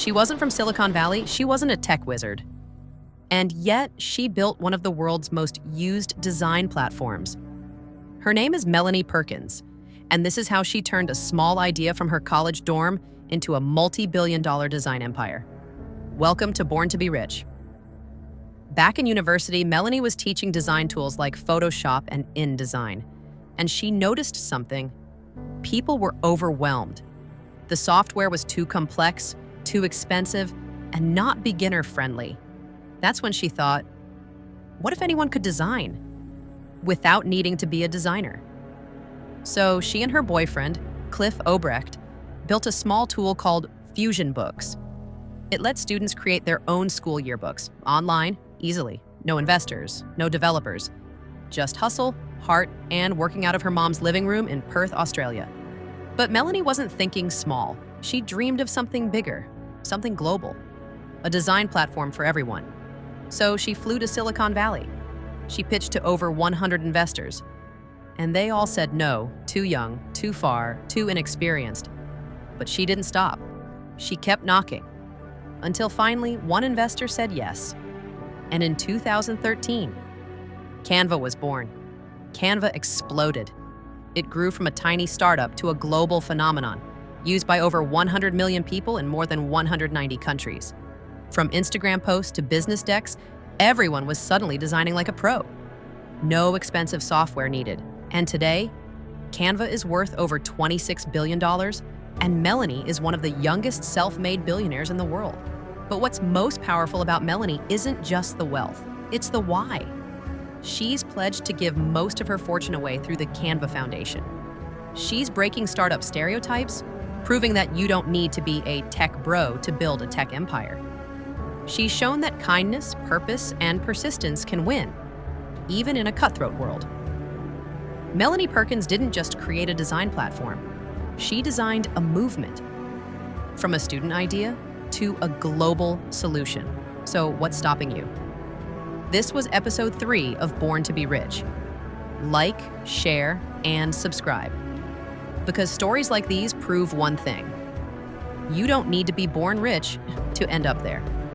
She wasn't from Silicon Valley, she wasn't a tech wizard. And yet, she built one of the world's most used design platforms. Her name is Melanie Perkins, and this is how she turned a small idea from her college dorm into a multi-billion-dollar design empire. Welcome to Born to be Rich. Back in university, Melanie was teaching design tools like Photoshop and InDesign, and she noticed something. People were overwhelmed. The software was too complex, too expensive, and not beginner-friendly. That's when she thought, what if anyone could design without needing to be a designer? So she and her boyfriend, Cliff Obrecht, built a small tool called Fusion Books. It lets students create their own school yearbooks, online, easily. No investors, no developers. Just hustle, heart, and working out of her mom's living room in Perth, Australia. But Melanie wasn't thinking small. She dreamed of something bigger, something global, a design platform for everyone. So she flew to Silicon Valley. She pitched to over 100 investors, and they all said no, too young, too far, too inexperienced. But she didn't stop. She kept knocking, until finally one investor said yes. And in 2013, Canva was born. Canva exploded. It grew from a tiny startup to a global phenomenon, used by over 100 million people in more than 190 countries. From Instagram posts to business decks, everyone was suddenly designing like a pro. No expensive software needed. And today, Canva is worth over $26 billion, and Melanie is one of the youngest self-made billionaires in the world. But what's most powerful about Melanie isn't just the wealth, it's the why. She's pledged to give most of her fortune away through the Canva Foundation. She's breaking startup stereotypes, proving that you don't need to be a tech bro to build a tech empire. She's shown that kindness, purpose, and persistence can win, even in a cutthroat world. Melanie Perkins didn't just create a design platform. She designed a movement, from a student idea to a global solution. So what's stopping you? This was episode 3 of Born to be Rich. Like, share, and subscribe. Because stories like these prove one thing. You don't need to be born rich to end up there.